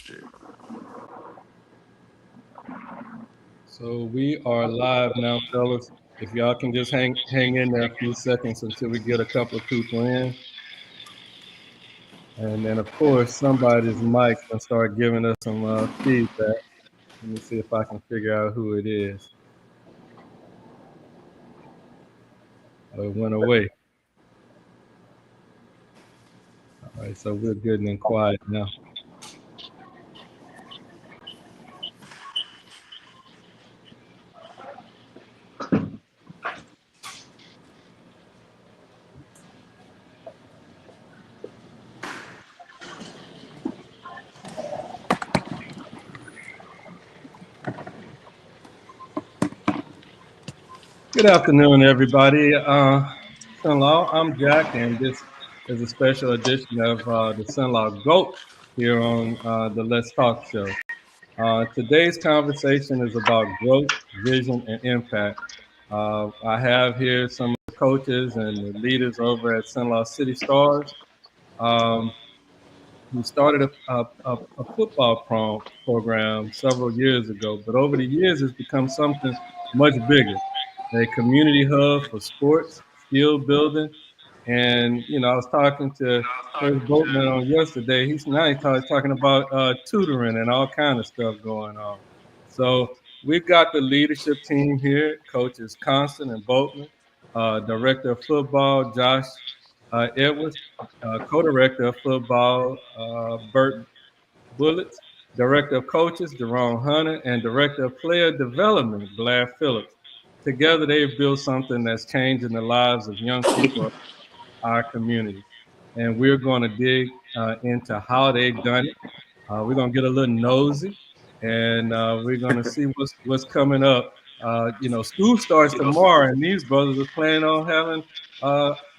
Check. So we are live now, fellas. If y'all can just hang in there a few seconds until we get a couple of people in. And then, of course, somebody's mic's going to start giving us some feedback. Let me see if I can figure out who it is. Oh, it went away. All right, so we're good and quiet now. Good afternoon, everybody. Cenla, I'm Jack, and this is a special edition of the CenlaGOAT here on the Let's Talk show. Today's conversation is about growth, vision, and impact. I have here some of the coaches and the leaders over at Cenla City Stars. We started a football program several years ago, but over the years, it's become something much bigger, a community hub for sports, skill building. And, I was talking to Coach Boatman on yesterday. He's talking about tutoring and all kind of stuff going on. So we've got the leadership team here, Coaches Conston and Boatman, Director of Football, Josh Edwards, Co-Director of Football, Bert Bullets, Director of Coaches, Jerome Hunter, and Director of Player Development, Blair Phillips. Together, they've built something that's changing the lives of young people in our community. And we're going to dig into how they've done it. We're going to get a little nosy, and we're going to see what's coming up. School starts tomorrow, and these brothers are planning on having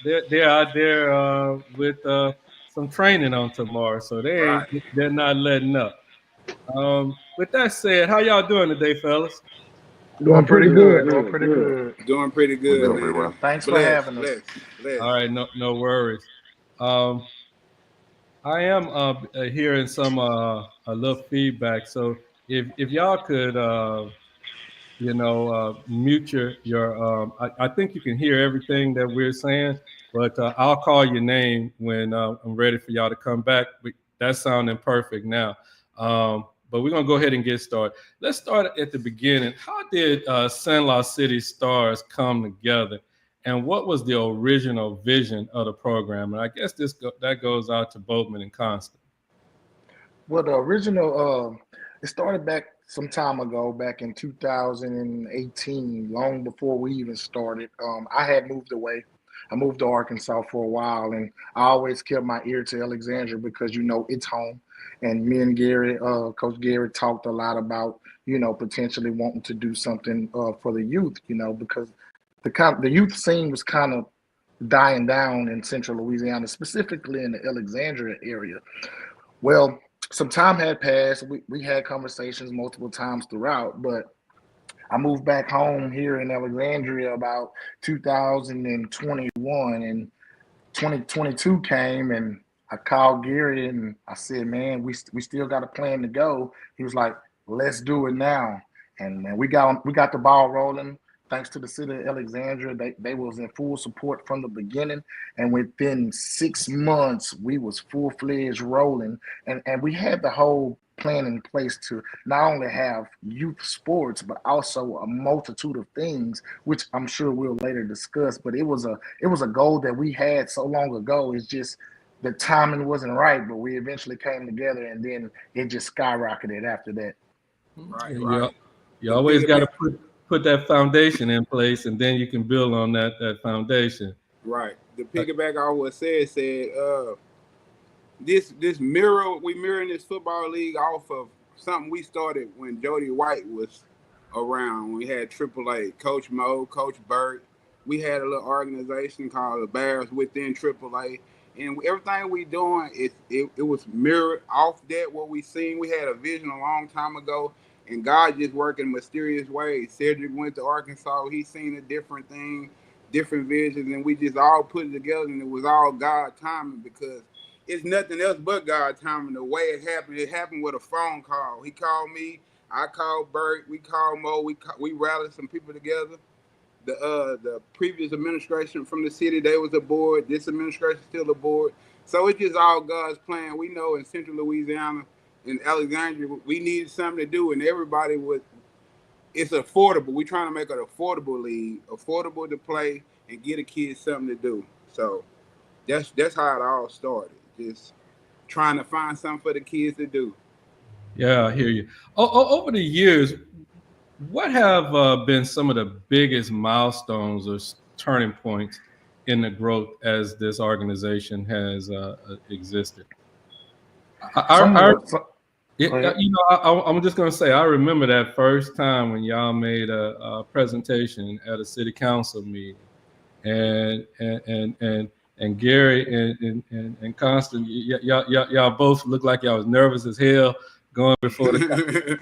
they're out there with some training on tomorrow, so they're not letting up. With that said, how y'all doing today, fellas? Doing pretty good. Doing pretty good. Doing pretty good, Doing man. pretty well. Thanks for having us. Bless. All right, no worries. I am hearing some a little feedback, so if y'all could mute your I think you can hear everything that we're saying, but I'll call your name when I'm ready for y'all to come back. That's sounding perfect now. But we're going to go ahead and get started. Let's start at the beginning. How did Cenla City Stars come together? And what was the original vision of the program? And I guess that goes out to Boatman and Constant. Well, the original, it started back some time ago, back in 2018, long before we even started. I had moved away. I moved to Arkansas for a while, and I always kept my ear to Alexandria because, it's home. And me and Gary, Coach Gary, talked a lot about, potentially wanting to do something for the youth, because the youth scene was kind of dying down in central Louisiana, specifically in the Alexandria area. Well, some time had passed. We had conversations multiple times throughout, but I moved back home here in Alexandria about 2021, and 2022 came, and I called Gary and I said, "Man, we still got a plan to go." He was like, "Let's do it now," and we got the ball rolling. Thanks to the city of Alexandria, they was in full support from the beginning, and within 6 months, we was full-fledged rolling, and we had the whole plan in place to not only have youth sports, but also a multitude of things, which I'm sure we'll later discuss. But it was a goal that we had so long ago. It's just the timing wasn't right, but we eventually came together, and then it just skyrocketed after that. Right. You always got to put that foundation in place, and then you can build on that foundation. Right. The piggyback off what said, this mirroring this football league off of something we started when Jody White was around. We had AAA, Coach Mo, Coach Burt. We had a little organization called the Bears within AAA. And everything we doing, it was mirrored off that, what we seen. We had a vision a long time ago, and God just working mysterious ways. Cedric went to Arkansas. He seen a different thing, different visions, and we just all put it together, and it was all God timing because it's nothing else but God timing. The way it happened with a phone call. He called me. I called Bert. We called Mo. We rallied some people together. The previous administration from the city, they was aboard. This administration still aboard. So it's just all God's plan. We know in Central Louisiana, in Alexandria, we needed something to do, and everybody would. It's affordable. We're trying to make it affordable league, affordable to play, and get the kids something to do. So that's how it all started. Just trying to find something for the kids to do. Yeah, I hear you. Over the years, what have been some of the biggest milestones or turning points in the growth as this organization has existed? Some I, of the, Go ahead. I'm just going to say, I remember that first time when y'all made a presentation at a city council meeting, and Gary and Constant, y'all both looked like y'all was nervous as hell going before the.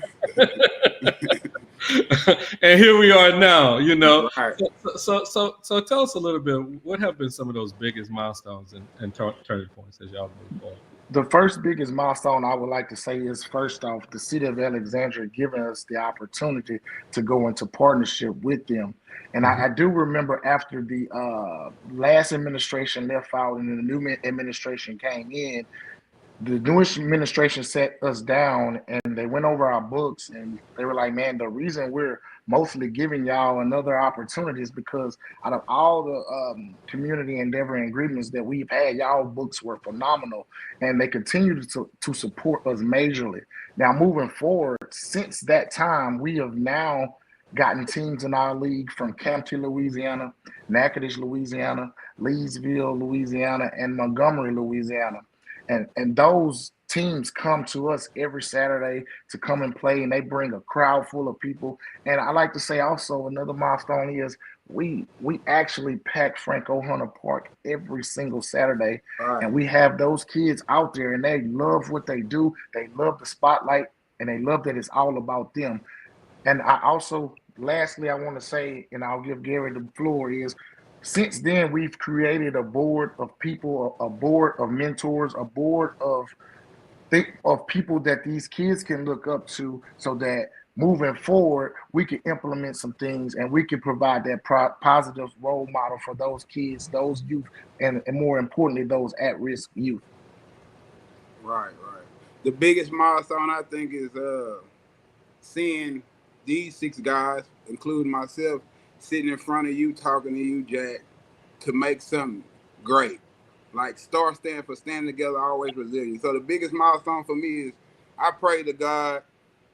And here we are now, Right. So tell us a little bit, what have been some of those biggest milestones and turning points as y'all move forward? The first biggest milestone I would like to say is, first off, the city of Alexandria giving us the opportunity to go into partnership with them. And I do remember after the last administration left out and the new administration came in, the new administration sat us down and they went over our books and they were like, man, the reason we're mostly giving y'all another opportunity is because out of all the community endeavor and agreements that we've had, y'all books were phenomenal and they continue to support us majorly. Now, moving forward, since that time, we have now gotten teams in our league from Campton, Louisiana, Natchitoches, Louisiana, Leesville, Louisiana, and Montgomery,Louisiana. And those teams come to us every Saturday to come and play, and they bring a crowd full of people. And I like to say also another milestone is we actually pack Franco Hunter Park every single Saturday, Right. and we have those kids out there, and they love what they do. They love the spotlight, and they love that it's all about them. And I also, lastly, I want to say, and I'll give Gary the floor, is since then we've created a board of people, a board of mentors, a board of people that these kids can look up to, so that moving forward we can implement some things and we can provide that positive role model for those kids, those youth, and more importantly, those at-risk youth. Right. The biggest milestone I think is seeing these 6 guys, including myself, sitting in front of you, talking to you, Jack, to make something great. Like STAR stand for standing together, always resilient. So the biggest milestone for me is I pray to God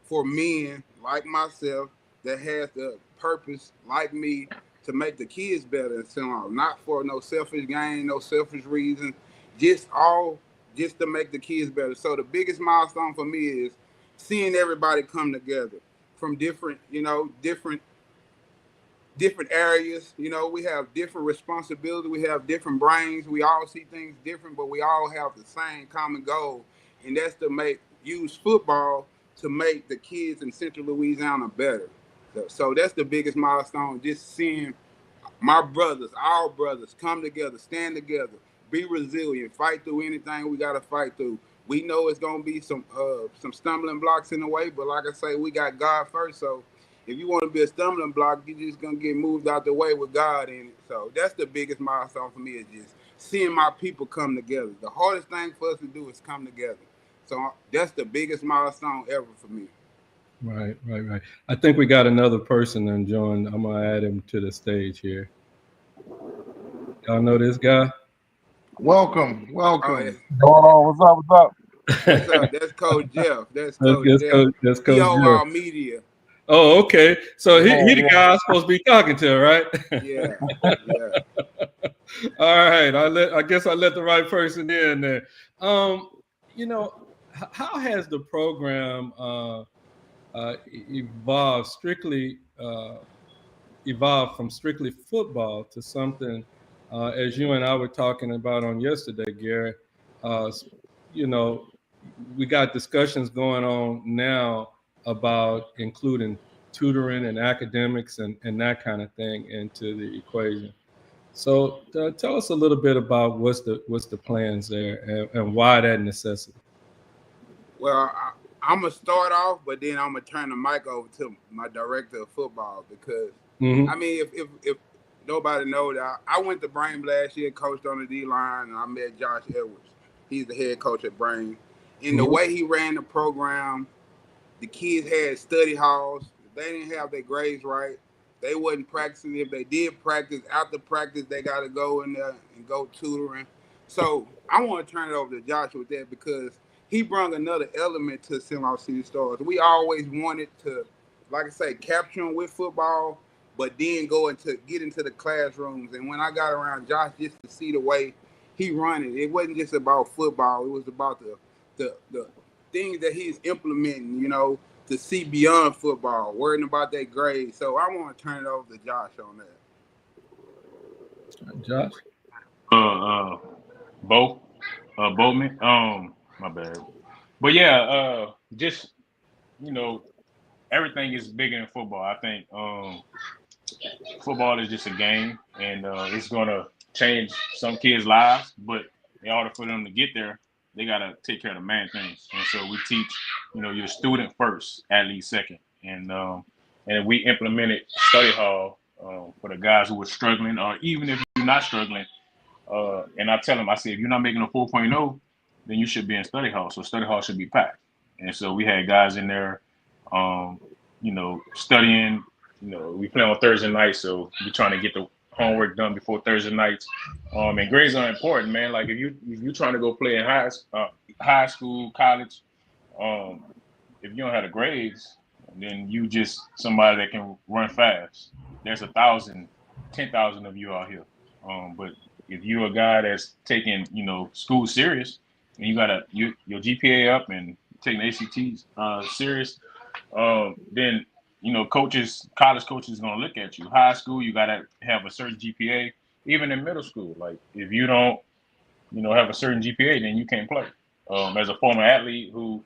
for men like myself that has the purpose like me to make the kids better and so on. Not for no selfish gain, no selfish reason, just to make the kids better. So the biggest milestone for me is seeing everybody come together from different areas. We have different responsibilities. We have different brains. We all see things different, but we all have the same common goal, and that's to use football to make the kids in Central Louisiana better. So that's the biggest milestone. Just seeing our brothers, come together, stand together, be resilient, fight through anything we got to fight through. We know it's gonna be some stumbling blocks in the way, but like I say, we got God first. So if you want to be a stumbling block, you're just gonna get moved out the way with God in it. So that's the biggest milestone for me, is just seeing my people come together. The hardest thing for us to do is come together. So that's the biggest milestone ever for me. Right. I think we got another person and join. I'm gonna add him to the stage here. Y'all know this guy? Welcome. Oh, that's, Going on? What's up? what's up? That's Coach Jeff. That's Coach Jeff. That's He Coach over our Jeff. media. Oh, okay. So he the Yeah. guy I'm supposed to be talking to, right? Yeah. All right. I guess I let the right person in there. How has the program evolved from strictly football to something, as you and I were talking about on yesterday, Gary? We got discussions going on now about including tutoring and academics and that kind of thing into the equation. So tell us a little bit about what's the plans there and why that necessity. Well, I'm gonna start off, but then I'm gonna turn the mic over to my director of football because I mean, if nobody knows that I went to Brain last year, coached on the D line, and I met Josh Edwards. He's the head coach at Brain. In the way he ran the program, the kids had study halls. If they didn't have their grades right, they wasn't practicing. If they did practice, after practice, they got to go in there and go tutoring. So I want to turn it over to Josh with that because he brought another element to Cenla City Stars. We always wanted to, like I say, capture them with football, but then get into the classrooms. And when I got around Josh, just to see the way he run it, it wasn't just about football. It was about the things that he's implementing, to see beyond football, worrying about that grade. So I want to turn it over to Josh on that. Josh? Boatman. My bad. But yeah, just, everything is bigger than football. I think football is just a game, and it's going to change some kids' lives. But in order for them to get there, they got to take care of the main things. And so we teach, you're a student first, athlete second. And we implemented study hall for the guys who were struggling, or even if you're not struggling. And I tell them, I say, if you're not making a 4.0, then you should be in study hall. So study hall should be packed. And so we had guys in there, studying. We play on Thursday night, so we're trying to get the homework done before Thursday nights. And grades are important, man. Like if you're trying to go play in high school, college, if you don't have the grades, then you just somebody that can run fast. There's 1,000, 10,000 of you out here. But if you're a guy that's taking, school serious, and you got your GPA up and taking ACTs serious, then college coaches is gonna look at you. High school, you gotta have a certain GPA. Even in middle school, like if you don't, have a certain GPA, then you can't play. As a former athlete who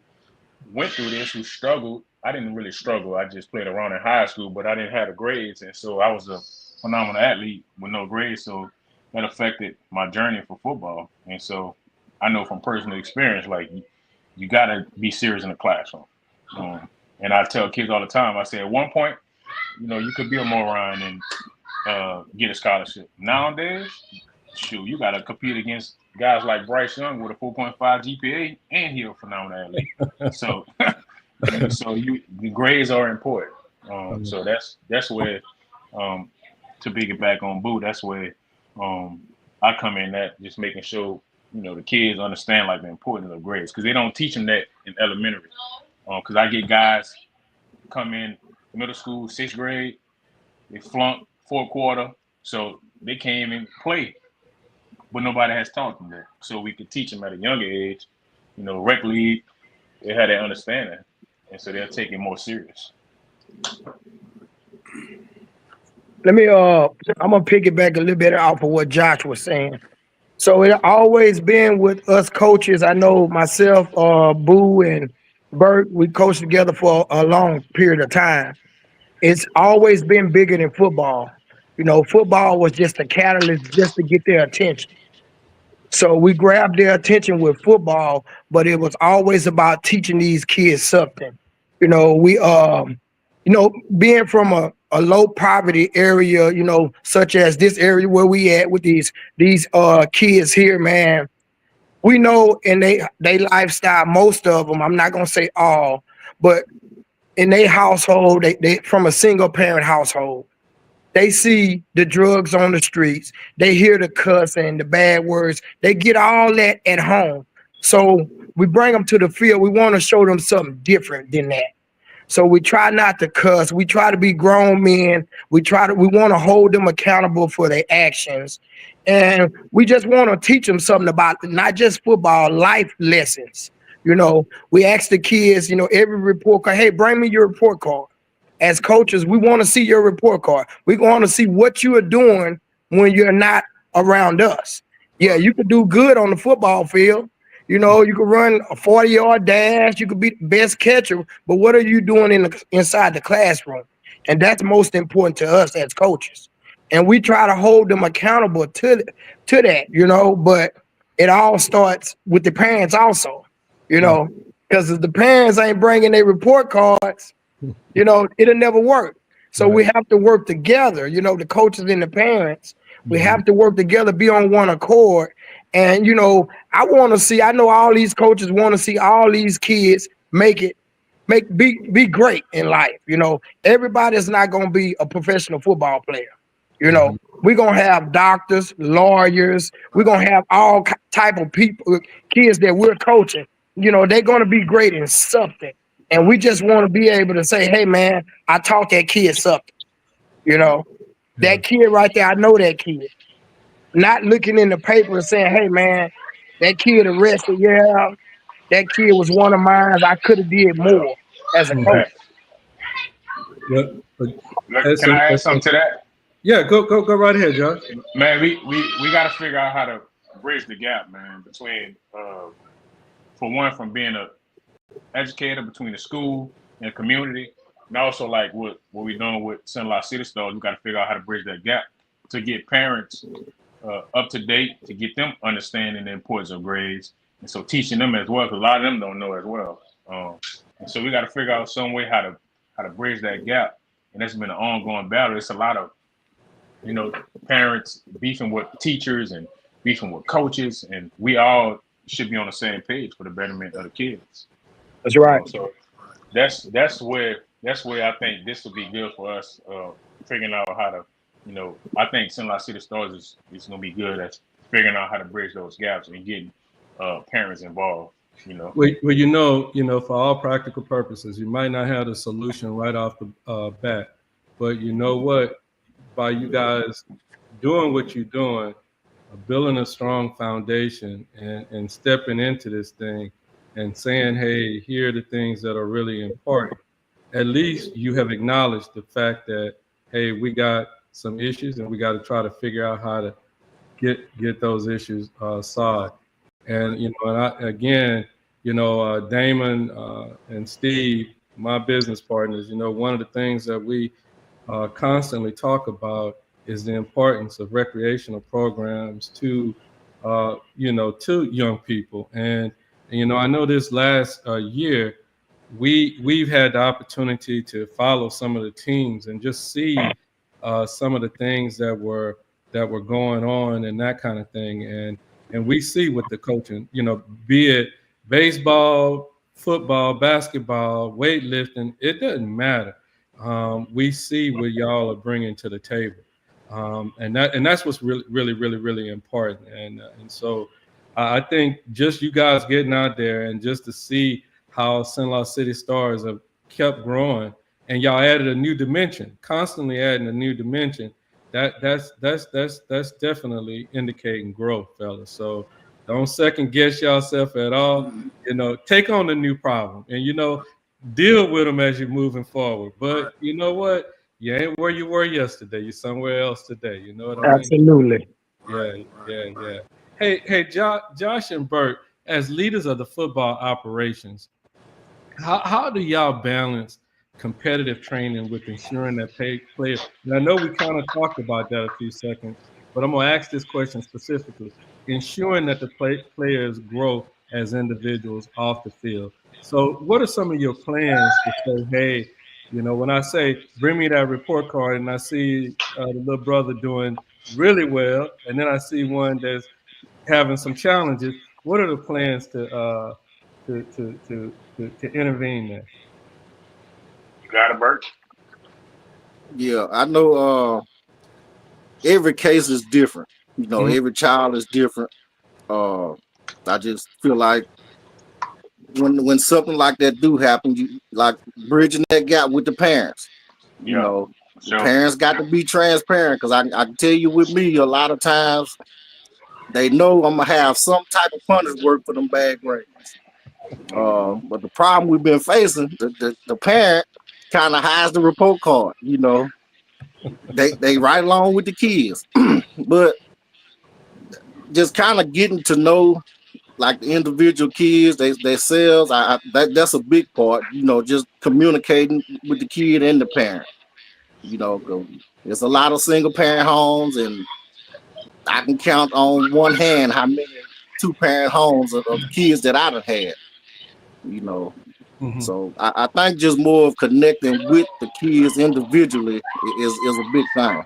went through this, who struggled, I didn't really struggle. I just played around in high school, but I didn't have the grades, and so I was a phenomenal athlete with no grades. So that affected my journey for football. And so I know from personal experience, like you gotta be serious in the classroom. And I tell kids all the time, I say at one point, you could be a moron and get a scholarship. Nowadays, shoot, you got to compete against guys like Bryce Young with a 4.5 GPA, and he's a phenomenal athlete. So the grades are important. So that's where, to piggyback back on Boo, that's where I come in at just making sure, the kids understand like the importance of grades, because they don't teach them that in elementary. Because I get guys come in middle school, 6th grade, they flunk 4th quarter, so they can't even play. But nobody has taught them that. So we could teach them at a younger age, rec league, they had that understanding. And so they'll take it more serious. I'm going to piggyback a little bit off of what Josh was saying. So it always been with us coaches. I know myself, Boo and Bert, we coached together for a long period of time. It's always been bigger than football. Football was just a catalyst just to get their attention. So we grabbed their attention with football, but it was always about teaching these kids something. Being from a low poverty area, such as this area where we at with these kids here, man. We know in they lifestyle, most of them, I'm not gonna say all, but in their household, they from a single parent household, they see the drugs on the streets, they hear the cussing, the bad words, they get all that at home. So we bring them to the field. We want to show them something different than that. So we try not to cuss. We try to be grown men. We want to hold them accountable for their actions. And we just want to teach them something about not just football, life lessons. We ask the kids, every report card, hey, bring me your report card. As coaches, we want to see your report card. We want to see what you are doing when you're not around us. Yeah, you could do good on the football field. You could run a 40-yard dash. You could be the best catcher. But what are you doing inside the classroom? And that's most important to us as coaches. and we try to hold them accountable to that, you know. But it all starts with the parents also, you know, because if the parents ain't bringing their report cards, you know, it'll never work. So we have to work together, you know, the coaches and the parents. We have to work together, be on one accord. And, you know, I know all these coaches want to see all these kids be great in life. You know, everybody's not going to be a professional football player. You know, we're going to have doctors, lawyers. We're going to have all type of people, kids that we're coaching. You know, they're going to be great in something. And we just want to be able to say, hey, man, I taught that kid something. You know, that kid right there, I know that kid. Not looking in the paper and saying, hey, man, that kid arrested. Yeah, that kid was one of mine. I could have did more as a coach. Yeah. Can I add something to that? Yeah, go right ahead, Josh. Man, we got to figure out how to bridge the gap, man, between for one, from being a educator, between the school and the community, and also like what we're doing with Cenla City Stars. We got to figure out how to bridge that gap to get parents up to date, to get them understanding the importance of grades, and so teaching them as well, because a lot of them don't know as well. And so we got to figure out some way how to bridge that gap, and that's been an ongoing battle. It's a lot of, you know, parents beefing with teachers and beefing with coaches, and we all should be on the same page for the betterment of the kids. That's right. So that's where I think this will be good for us, figuring out how to, you know, I think Cenla City Stars is going to be good at figuring out how to bridge those gaps and getting parents involved. You know, well, you know, for all practical purposes, you might not have the solution right off the bat, but you know what? By you guys doing what you're doing, building a strong foundation and stepping into this thing and saying, hey, here are the things that are really important. At least you have acknowledged the fact that, hey, we got some issues and we got to try to figure out how to get those issues solved. And, you know, and again, you know, Damon and Steve, my business partners, you know, one of the things that we constantly talk about is the importance of recreational programs to, you know, to young people. And you know, I know this last year, we've had the opportunity to follow some of the teams and just see some of the things that were going on and that kind of thing. And we see with the coaching, you know, be it baseball, football, basketball, weightlifting, it doesn't matter. We see what y'all are bringing to the table, and that's what's really important. And so I think just you guys getting out there and just to see how Cenla City Stars have kept growing, and y'all added a new dimension, constantly adding a new dimension. That's definitely indicating growth, fellas. So don't second guess yourself at all. You know, take on the new problem, and you know, deal with them as you're moving forward. But you know what? You ain't where you were yesterday. You're somewhere else today. You know what I mean? Absolutely. Yeah. Hey, Josh and Bert, as leaders of the football operations, how do y'all balance competitive training with ensuring that players? And I know we kind of talked about that a few seconds, but I'm gonna ask this question specifically: ensuring that the players grow as individuals off the field. So, what are some of your plans to say, hey, you know, when I say bring me that report card, and I see the little brother doing really well, and then I see one that's having some challenges. What are the plans to intervene there? You got it, Bert. Yeah, I know every case is different. You know, every child is different. I just feel like when something like that do happen, you like bridging that gap with the parents. You know, the parents got to be transparent, because I can tell you with me, a lot of times they know I'm gonna have some type of punish work for them bad grades. But the problem we've been facing, the parent kind of hides the report card. You know, they right along with the kids, but just kind of getting to know like the individual kids, themselves. That's a big part. You know, just communicating with the kid and the parent. You know, 'cause there's a lot of single parent homes, and I can count on one hand how many 2-parent homes of kids that I done had. You know, so I think just more of connecting with the kids individually is a big thing.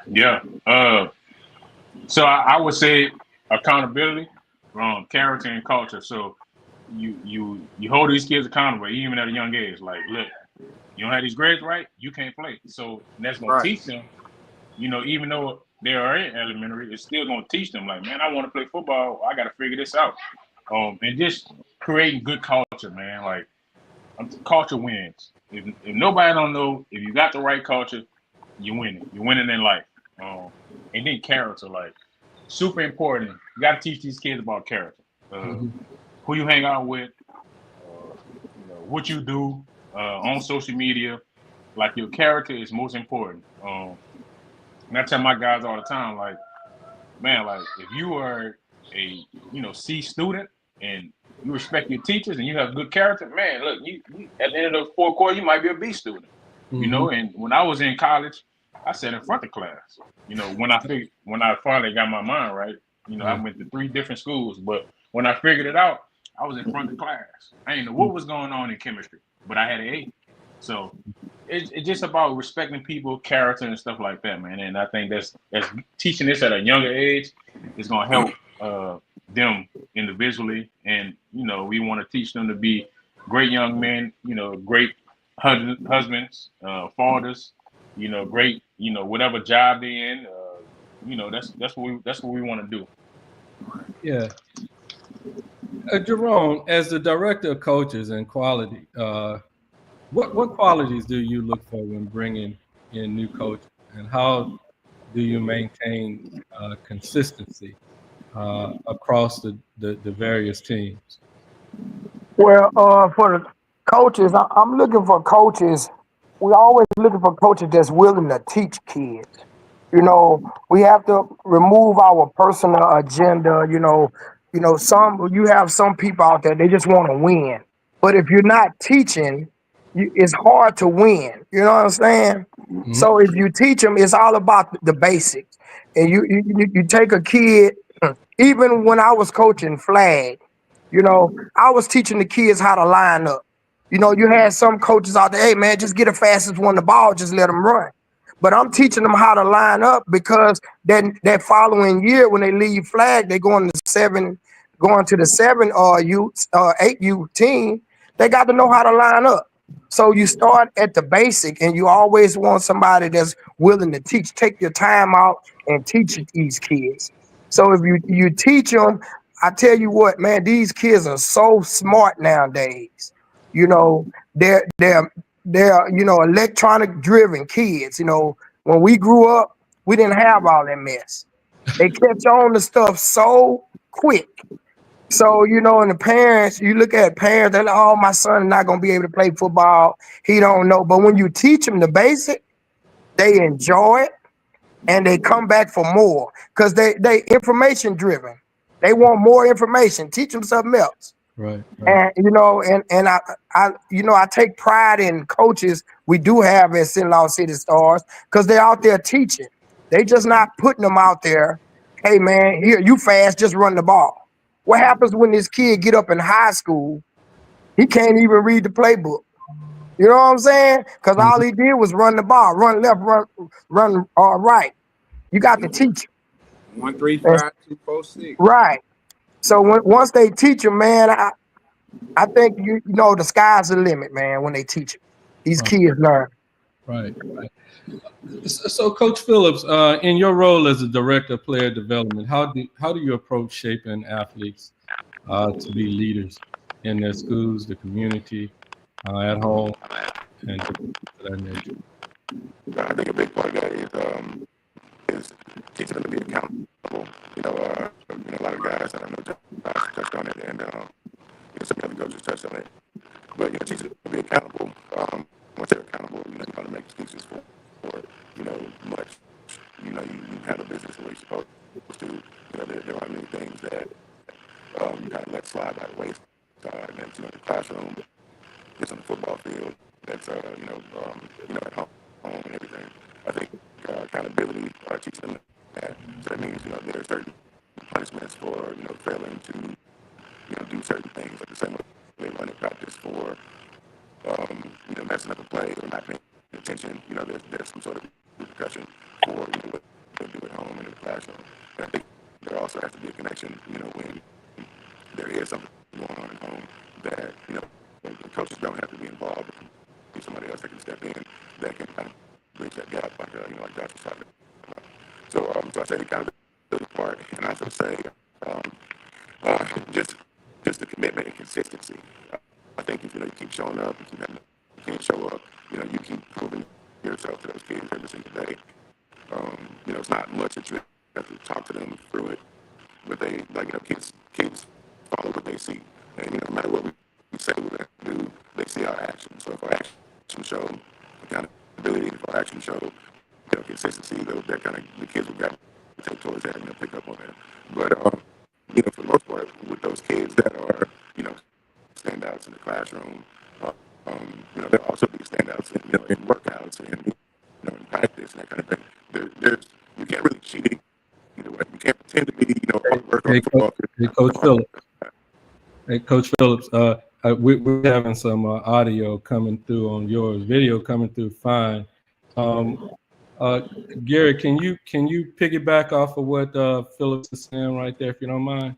Yeah. So I would say accountability, character, and culture. So you hold these kids accountable even at a young age. Like, look, you don't have these grades right, you can't play. So that's gonna Right. teach them. You know, even though they are in elementary, it's still gonna teach them. Like, man, I want to play football. I got to figure this out. And just creating good culture, man. Like, culture wins. If nobody don't know, if you got the right culture, you're winning. You're winning in life. And then character, like, super important. You got to teach these kids about character. Who you hang out with, what you do on social media. Like, your character is most important. And I tell my guys all the time, like, man, like, if you are a C student and you respect your teachers and you have good character, man, look, you at the end of the fourth quarter, you might be a B student. And when I was in college, I sat in front of class. When I finally got my mind right, I went to 3 different schools, but when I figured it out, I was in front of class. I didn't know what was going on in chemistry, but I had an A. So it's just about respecting people, character, and stuff like that, man. And I think that's teaching this at a younger age is gonna help them individually. And we want to teach them to be great young men, great husbands, fathers, great, whatever job they're in. That's what we want to do. Yeah. Jerome, as the director of coaches and quality, what qualities do you look for when bringing in new coaches, and how do you maintain consistency across the various teams? Well, for the coaches, I'm looking for coaches. We're always looking for coaches that's willing to teach kids. We have to remove our personal agenda. You have some people out there, they just want to win. But if you're not teaching, it's hard to win. You know what I'm saying? So if you teach them, it's all about the basics. And you take a kid. Even when I was coaching flag, I was teaching the kids how to line up. You had some coaches out there, hey man, just get the fastest one the ball, just let them run. But I'm teaching them how to line up, because then that following year when they leave flag, they going to the 7 8U team. They got to know how to line up. So you start at the basic, and you always want somebody that's willing to teach. Take your time out and teach these kids. So if you teach them, I tell you what, man, these kids are so smart nowadays. They're electronic driven kids. When we grew up, we didn't have all that mess. They catch on to stuff so quick. So, and the parents, you look at parents, they're like, oh, my son is not going to be able to play football. He don't know. But when you teach them the basic, they enjoy it and they come back for more, because they information driven. They want more information. Teach them something else. Right. And I take pride in coaches we do have at Cenla City Stars, because they're out there teaching. They just not putting them out there. Hey man, here, you fast, just run the ball. What happens when this kid get up in high school? He can't even read the playbook. You know what I'm saying? Because all he did was run the ball, run left, run right. You got to teach him. 1 3 5 2 4 6. Right. So once they teach them, man, I think the sky's the limit, man. When they teach them, these kids learn. Right. So, Coach Phillips, in your role as a director of player development, how do you approach shaping athletes to be leaders in their schools, the community, at home, and to that nature? I think a big part of that is teaching them to be accountable. A lot of guys, I know Josh touched on it, and some other coaches touched on it. But teaching them to be accountable. Once they're accountable, you got to make excuses for much. You handle business the way you're supposed to. There are many things that you kind of let slide by the wayside, and then the classroom, it's on the football field, that's at home and everything. I think accountability teaches them that. So that means there are certain punishments for failing to do certain things, like the same way they run in practice for messing up a play or not paying attention. There's some sort of repercussion for what they do at home and in the classroom. And I think there also has to be a connection when there is something going on at home that the coaches don't have to be involved. There's somebody else that can step in that can kind of bridge that gap, like like Josh was talking about. So I say the accountability part, and I also say just the commitment and consistency. I think if you keep showing up, you can't show up, you keep proving yourself to those kids every single day. It's not much that you have to talk to them through it, but they kids follow what they see, and no matter what we say we're going to do, they see our actions. So if our actions show accountability, if our actions show consistency, that kind of the kids will gravitate towards that and they'll pick up on that. But for the most part, with those kids that are standouts in the classroom, there'll also be standouts in workouts and in practice and that kind of thing. There's you can't really cheat either way. You can't pretend to be all work on the football. Hey, Coach Phillips. Hey, Coach Phillips. We're having some audio coming through on yours, video coming through fine. Gary, can you piggyback off of what Phillips is saying right there, if you don't mind?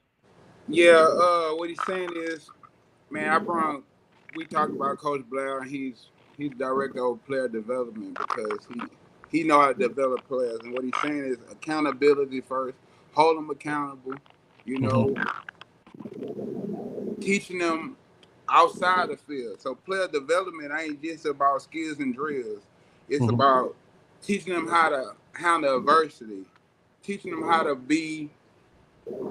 Yeah, what he's saying is, man, we talked about Coach Blair, and he's director of player development because he know how to develop players. And what he's saying is accountability first, hold them accountable, teaching them outside the field. So player development ain't just about skills and drills. It's about teaching them how to handle adversity, teaching them how to be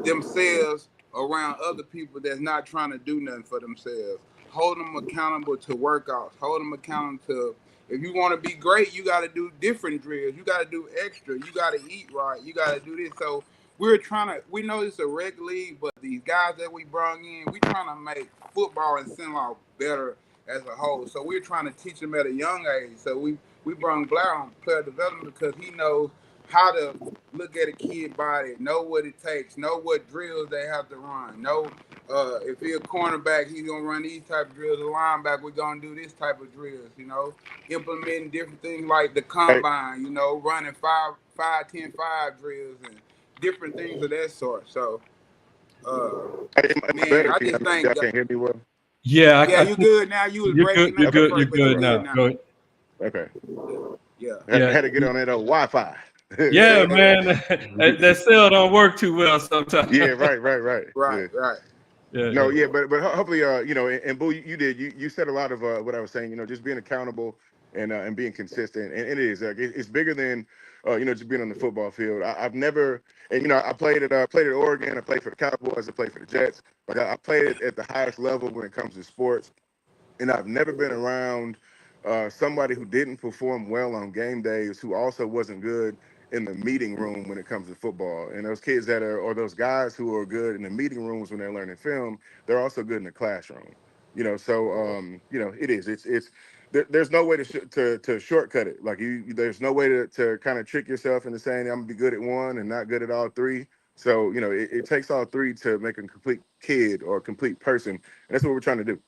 themselves around other people that's not trying to do nothing for themselves. Hold them accountable to workouts. Hold them accountable to, if you want to be great, you got to do different drills. You got to do extra. You got to eat right. You got to do this. So we know it's a rec league, but these guys that we brought in, we trying to make football and Cenla better as a whole. So we're trying to teach them at a young age. So we brought Blair on player development because he knows how to look at a kid body, know what it takes, know what drills they have to run, know if he's a cornerback, he's going to run these type of drills. A linebacker, we're going to do this type of drills, implementing different things like the combine, running 5, 10, 5 drills and different things of that sort. So, man, I just think y'all can't hear me well. Yeah, you good now. You was breaking up. You're good now. Go Okay. Yeah. I had to get on that Wi-Fi. Yeah, man. That cell don't work too well sometimes. Yeah, right. Right. Yeah. But hopefully, and Boo, you said a lot of what I was saying. Just being accountable and being consistent, and it is it's bigger than just being on the football field. I've never, and I played at Oregon. I played for the Cowboys. I played for the Jets. But I played it at the highest level when it comes to sports, and I've never been around somebody who didn't perform well on game days, who also wasn't good in the meeting room when it comes to football. And those kids or those guys who are good in the meeting rooms when they're learning film, they're also good in the classroom. It is. It's there's no way to shortcut it. Like there's no way to kind of trick yourself into saying I'm gonna be good at one and not good at all three. So it takes all three to make a complete kid or a complete person. And that's what we're trying to do.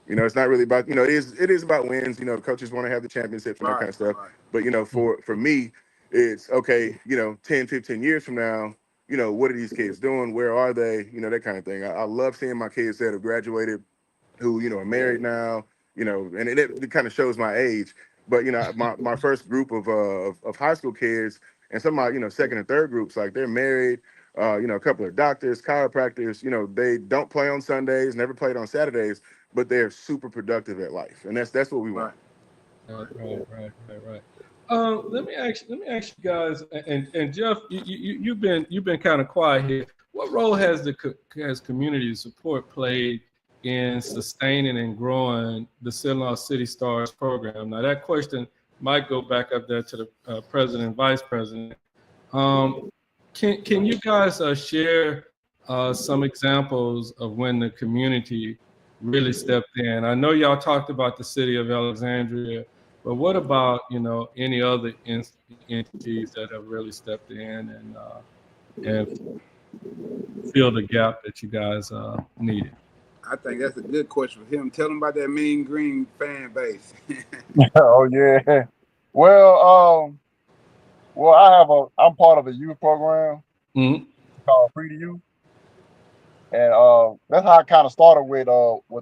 It's not really about, it is about wins. Coaches want to have the championships and that kind of stuff. Right. But, for me, it's okay, 10, 15 years from now, what are these kids doing? Where are they? That kind of thing. I love seeing my kids that have graduated who, are married now, and it kind of shows my age. But, my first group of high school kids and some of my, second and third groups, like they're married. A couple of doctors, chiropractors, they don't play on Sundays, never played on Saturdays, but they're super productive at life. And that's what we want. Right. Let me ask you guys, and Jeff, you've been kind of quiet here. What role has community support played in sustaining and growing the Cenla City Stars program? Now that question might go back up there to the president and vice president. Can you guys share some examples of when the community really stepped in? I know y'all talked about the city of Alexandria, but what about, any other entities that have really stepped in and fill the gap that you guys needed? I think that's a good question for him. Tell him about that Mean Green fan base. Oh yeah. Well, I'm part of a youth program Mm-hmm. called Free to Youth, and that's how I kind of started with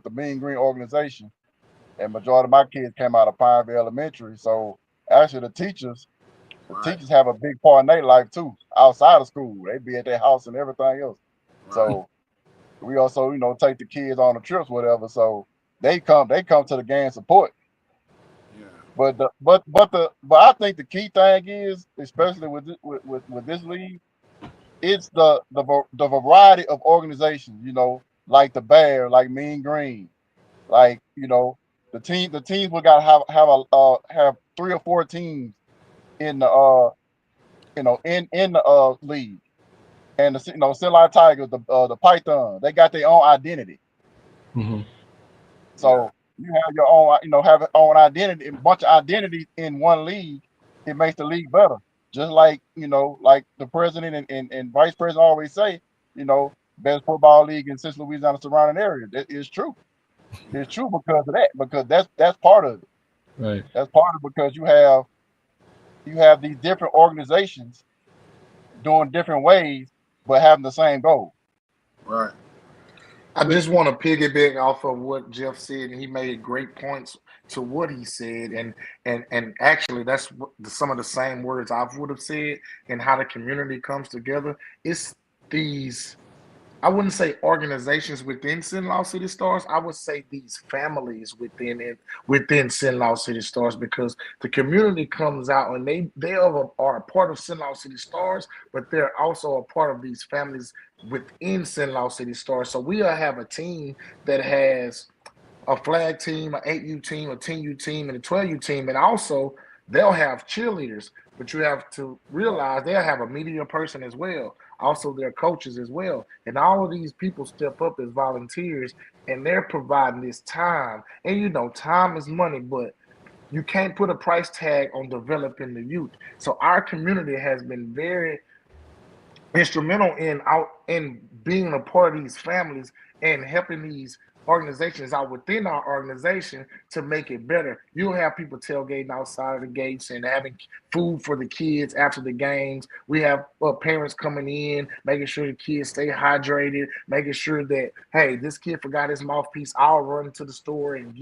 the Mean Green organization. And majority of my kids came out of Pineville Elementary, so actually the teachers Right. have a big part in their life too, outside of school. They be at their house and everything else. Right. So we also, take the kids on the trips, whatever. So they come to the game support. Yeah. But I think the key thing is, especially with this league, it's the variety of organizations. Like the Bear, like Mean Green, like the teams we got have 3 or 4 teams in the in the league, and the Cenla Tigers, the Python, they got their own identity. Mm-hmm. So you have your own, have your own identity, a bunch of identities in one league. It makes the league better. Just like like the president and vice president always say, best football league in Central Louisiana surrounding area. That is true. It's true because of that. Because that's part of it. Right. That's part of it because you have these different organizations doing different ways, but having the same goal. Right. I just want to piggyback off of what Jeff said, and he made great points to what he said, and actually that's some of the same words I would have said, and how the community comes together. It's these, I wouldn't say organizations within Cenla City Stars. I would say these families within Cenla City Stars, because the community comes out and they are a part of Cenla City Stars, but they're also a part of these families within Cenla City Stars. So we'll have a team that has a flag team, an 8U team, a 10U team, and a 12U team, and also they'll have cheerleaders. But you have to realize they'll have a media person as well, also their coaches as well. And all of these people step up as volunteers, and they're providing this time. And time is money, but you can't put a price tag on developing the youth. So our community has been very instrumental in being a part of these families and helping these organizations out within our organization to make it better. You'll have people tailgating outside of the gates and having food for the kids after the games. We have parents coming in, making sure the kids stay hydrated, making sure that, hey, this kid forgot his mouthpiece. I'll run to the store and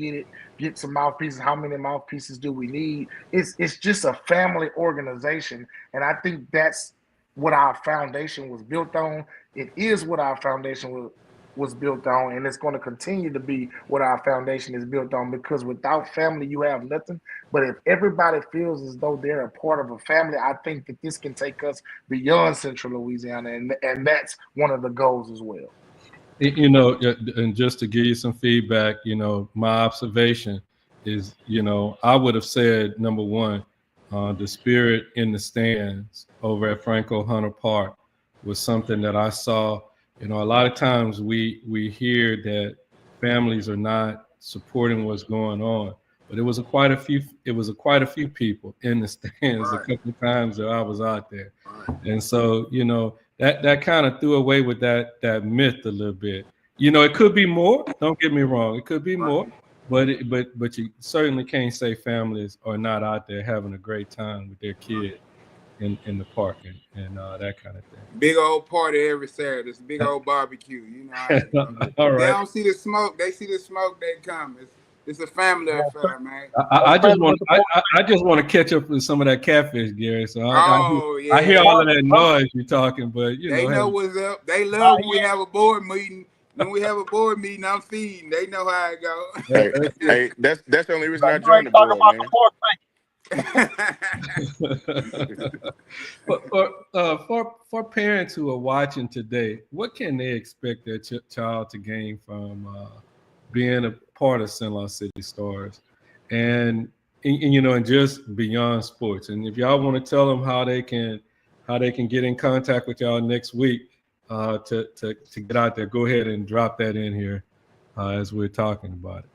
get some mouthpieces. How many mouthpieces do we need? It's just a family organization, and I think that's what our foundation was built on. It is what our foundation was built on, and it's going to continue to be what our foundation is built on, because without family, you have nothing. But if everybody feels as though they're a part of a family, I think that this can take us beyond Central Louisiana, and that's one of the goals as well. And just to give you some feedback, my observation is, I would have said, number one, the spirit in the stands over at Franco Hunter Park was something that I saw. A lot of times we hear that families are not supporting what's going on, but it was quite a few people in the stands. Right. A couple of times that I was out there. Right. And so, that kind of threw away with that myth a little bit. It could be more. Don't get me wrong. It could be more. But you certainly can't say families are not out there having a great time with their kids in the park and that kind of thing. Big old party every Saturday. It's a big old barbecue. All right. They don't see the smoke. They see the smoke. They come. It's a family affair, man. I just want to catch up with some of that catfish, Gary. So I hear all of that noise you're talking, but they know what's up. They love when we have a board meeting. When we have a board meeting, I'm feeding. They know how it goes. Hey, that's the only reason I joined the board, man. For parents who are watching today, what can they expect their child to gain from being a part of Cenla City Stars, and just beyond sports? And if y'all want to tell them how they can get in contact with y'all next week to get out there, go ahead and drop that in here. as we're talking about it?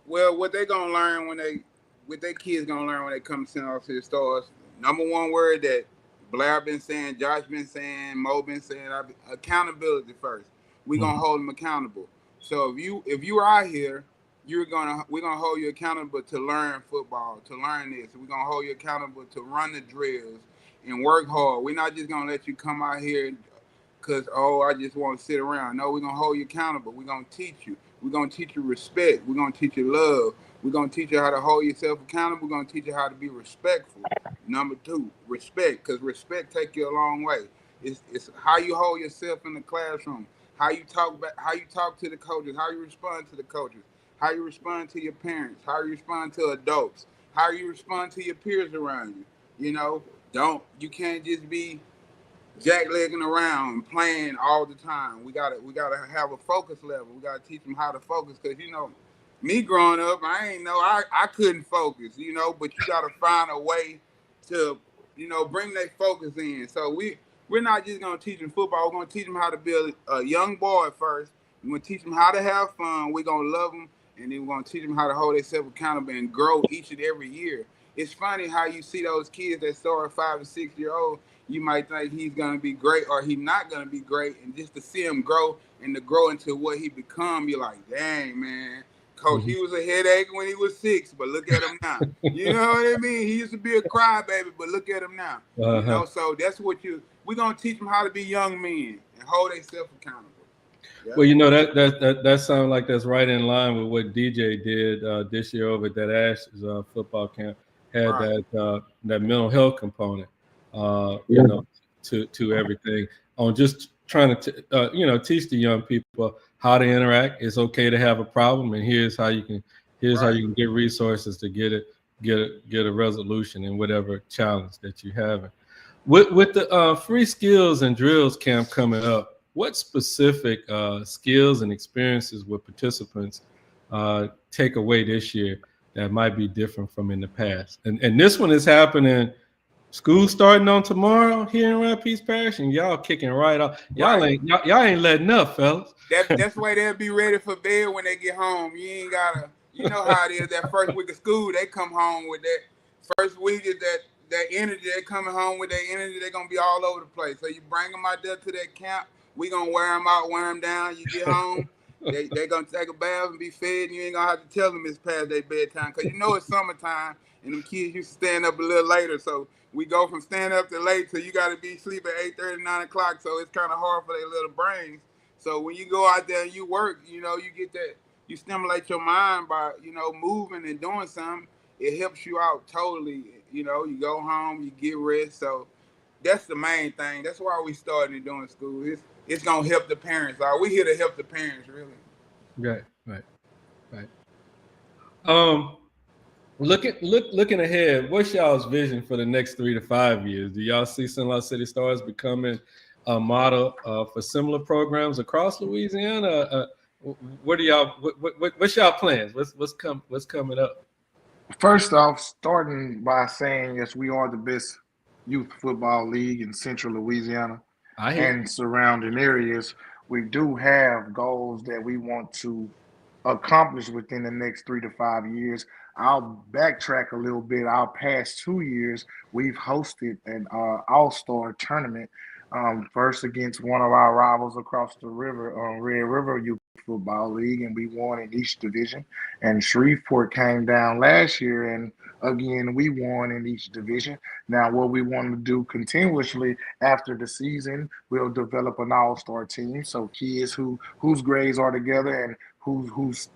Well, what they gonna learn what their kids gonna learn when they come to Cenla City Stars. Number one word that Blair been saying, Josh been saying, Mo been saying, accountability first. We gonna hold them accountable. So if you are out here, we're gonna hold you accountable to learn football, to learn this. We're gonna hold you accountable to run the drills and work hard. We're not just gonna let you come out here because I just want to sit around. No, we're gonna hold you accountable. We're gonna teach you. We're gonna teach you respect. We're gonna teach you love. We're gonna teach you how to hold yourself accountable. We're gonna teach you how to be respectful. Number two, respect, because respect take you a long way. It's how you hold yourself in the classroom, how you talk to the coaches, how you respond to the coaches, how you respond to your parents, how you respond to adults, how you respond to your peers around you. You can't just be jacklegging around playing all the time. We gotta have a focus level. We gotta teach them how to focus because me growing up, I ain't know I couldn't focus. But you gotta find a way to bring their focus in. So we're not just gonna teach them football. We're gonna teach them how to build a young boy first. We're gonna teach them how to have fun. We're gonna love them, and then we're gonna teach them how to hold themselves accountable and grow each and every year. It's funny how you see those kids that start 5 and 6 year old. You might think he's going to be great or he's not going to be great. And just to see him grow and to grow into what he become, you're like, dang, man. Coach, he was a headache when he was 6, but look at him now. You know what I mean? He used to be a crybaby, but look at him now. So that's we're going to teach them how to be young men and hold themselves accountable. Yeah. Well, that sounds like that's right in line with what DJ did this year over at that Ash's football camp. Had right. that mental health component. To everything on just trying to teach the young people how to interact. It's okay to have a problem, and here's how you can get resources to get a resolution in whatever challenge that you're having. With the free skills and drills camp coming up, what specific skills and experiences will participants take away this year that might be different from in the past? And this one is happening. School starting on tomorrow here in Rapides Parish, and y'all kicking right off. Y'all ain't letting up, fellas. That's why they'll be ready for bed when they get home. You ain't gotta. You know how it is. That first week of school, they come home with that. First week is that energy. They coming home with that energy. They're gonna be all over the place. So you bring them out there to that camp. We gonna wear them out, wear them down. You get home, they gonna take a bath and be fed. And you ain't gonna have to tell them it's past their bedtime because it's summertime and them kids used to stand up a little later. So we go from stand up to late, so you got to be asleep at 8:30, 9 o'clock. So it's kind of hard for their little brains. So when you go out there and you work, you get that, you stimulate your mind by, moving and doing something. It helps you out totally. You go home, you get rest. So that's the main thing. That's why we started doing school. It's going to help the parents out. We here to help the parents, really. Right. Looking ahead, what's y'all's vision for the next 3 to 5 years? Do y'all see Cenla City Stars becoming a model for similar programs across Louisiana? What's y'all plans? What's coming up? First off, starting by saying yes, we are the best youth football league in Central Louisiana and surrounding areas. We do have goals that we want to accomplish within the next 3 to 5 years. I'll backtrack a little bit. Our past 2 years, we've hosted an all-star tournament, first against one of our rivals across the river, Red River Youth Football League, and we won in each division. And Shreveport came down last year, and again, we won in each division. Now, what we want to do continuously after the season, we'll develop an all-star team. So kids whose grades are together and who's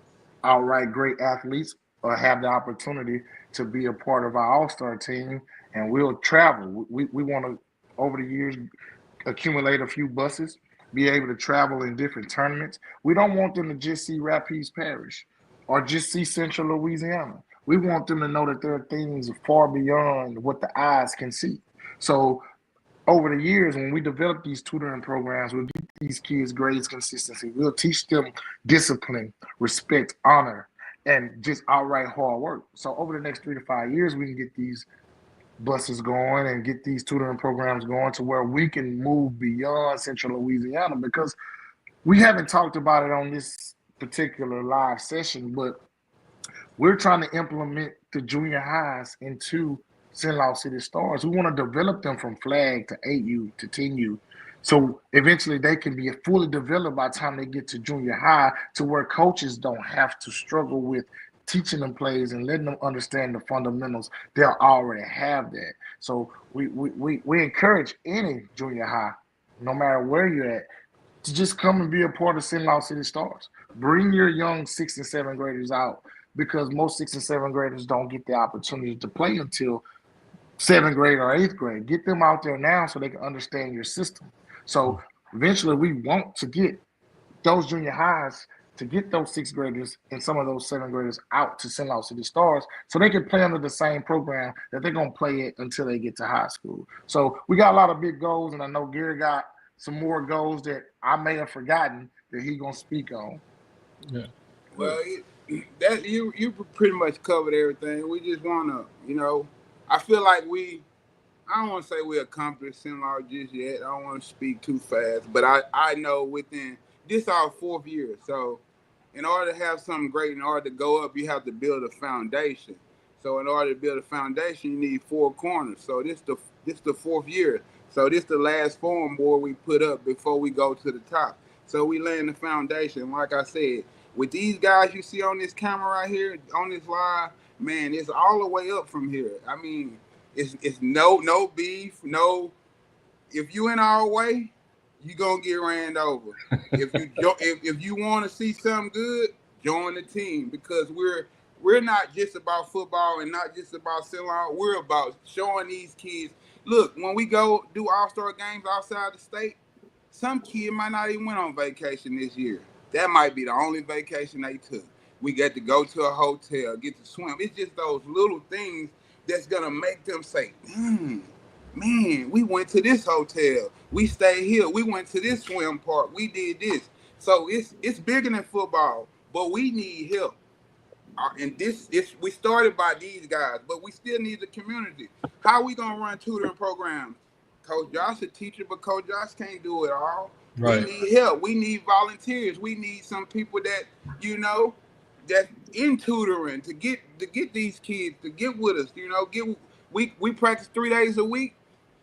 outright great athletes have the opportunity to be a part of our all-star team, and we'll travel. We want to, over the years, accumulate a few buses, be able to travel in different tournaments. We don't want them to just see Rapides Parish or just see Central Louisiana. We want them to know that there are things far beyond what the eyes can see. So over the years, when we develop these tutoring programs, we'll get these kids grades consistency. We'll teach them discipline, respect, honor, and just outright hard work. So over the next 3 to 5 years, we can get these buses going and get these tutoring programs going to where we can move beyond Central Louisiana, because We haven't talked about it on this particular live session, but we're trying to implement the junior highs into Cenla City Stars. We want to develop them from flag to 8U to 10U. So eventually they can be fully developed by the time they get to junior high, to where coaches don't have to struggle with teaching them plays and letting them understand the fundamentals. They'll already have that. So we encourage any junior high, no matter where you're at, to just come and be a part of Cenla City Stars. Bring your young 6th and 7th graders out, because most 6th and 7th graders don't get the opportunity to play until 7th grade or 8th grade. Get them out there now so they can understand your system. So eventually we want to get those junior highs, to get those 6th graders and some of those 7th graders out to Cenla City Stars so they can play under the same program that they're going to play it until they get to high school. So we got a lot of big goals, and I know Gary got some more goals that I may have forgotten that he's going to speak on. Yeah. Well, that you pretty much covered everything. We just want to, I feel like I don't want to say we accomplished Cenla just yet. I don't want to speak too fast, but I know within this our 4th year. So in order to have something great, in order to go up, you have to build a foundation. So in order to build a foundation, you need 4 corners. So this the 4th year. So this the last form board we put up before we go to the top. So we laying the foundation. Like I said, with these guys you see on this camera right here, on this live, man, it's all the way up from here. I mean, it's no beef, no. If you in our way, you gonna get ran over. If you want to see something good, join the team, because we're not just about football and not just about Cenla. We're about showing these kids. Look, when we go do all-star games outside the state, some kid might not even went on vacation this year. That might be the only vacation they took. We get to go to a hotel, get to swim. It's just those little things that's gonna make them say, man, we went to this hotel, we stayed here, we went to this swim park, we did this. So it's bigger than football, but we need help. And we started by these guys, but we still need the community. How are we gonna run tutoring programs? Coach Josh a teacher, but Coach Josh can't do it all. Right. We need help. We need volunteers. We need some people that that in tutoring to get these kids to get with us. We practice 3 days a week.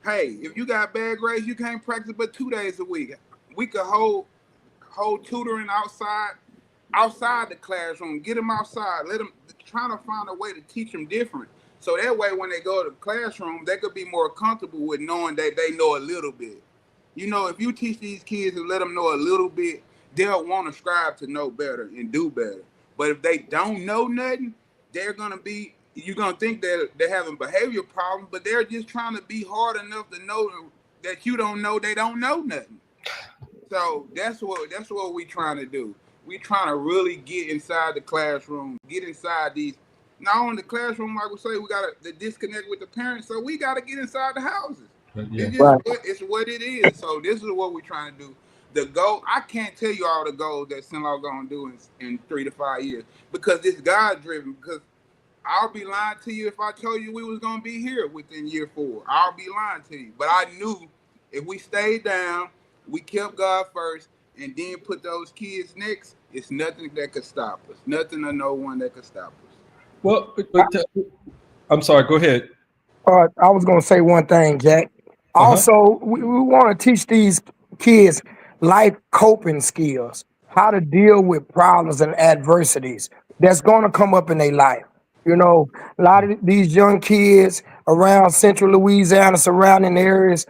Hey, if you got bad grades, you can't practice but 2 days a week. We could hold tutoring outside the classroom. Get them outside. Let them trying to find a way to teach them different. So that way, when they go to the classroom, they could be more comfortable with knowing that they know a little bit. If you teach these kids and let them know a little bit, they'll want to strive to know better and do better. But if they don't know nothing, you're going to think that they're having behavior problems, but they're just trying to be hard enough to know that you don't know they don't know nothing. So that's what we're trying to do. We're trying to really get inside the classroom, get inside these. Not only the classroom, like we say, we got to disconnect with the parents, so we got to get inside the houses. Yeah. It's what it is. So this is what we're trying to do. The goal, I can't tell you all the goals that Cenla going to do in 3 to 5 years, because it's God-driven. Because I'll be lying to you if I told you we was going to be here within year 4. I'll be lying to you. But I knew if we stayed down, we kept God first, and then put those kids next, it's nothing that could stop us. Nothing or no one that could stop us. Well, I'm sorry. Go ahead. I was going to say one thing, Jack. Also, we want to teach these kids life coping skills, how to deal with problems and adversities that's going to come up in their life. A lot of these young kids around central Louisiana, surrounding areas,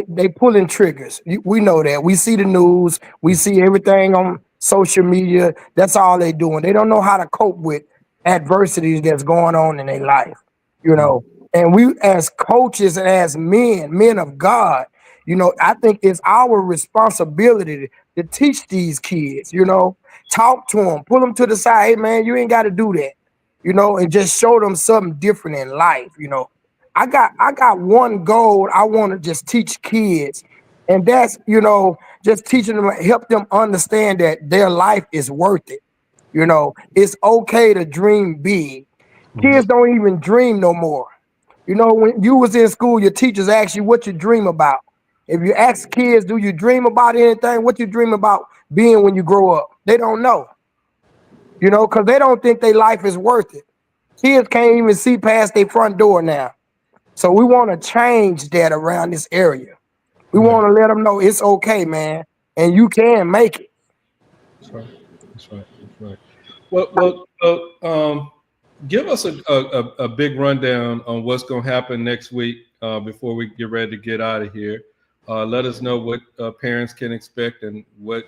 they pulling triggers. We know that. We see the news. We see everything on social media. That's all they doing. They don't know how to cope with adversities that's going on in their life, And we, as coaches and as men of God, I think it's our responsibility to teach these kids, talk to them, pull them to the side. Hey, man, you ain't got to do that, and just show them something different in life. I got one goal I want to just teach kids, and that's, just teaching them, help them understand that their life is worth it. It's okay to dream big. Kids don't even dream no more. When you was in school, your teachers asked you what you dream about. If you ask kids, do you dream about anything? What you dream about? being when you grow up? They don't know, because they don't think their life is worth it. Kids can't even see past their front door now. So we want to change that around this area. We want to let them know it's okay, man, and you can make it. That's right. That's right. That's right. Well, give us a big rundown on what's going to happen next week before we get ready to get out of here. Let us know what parents can expect and what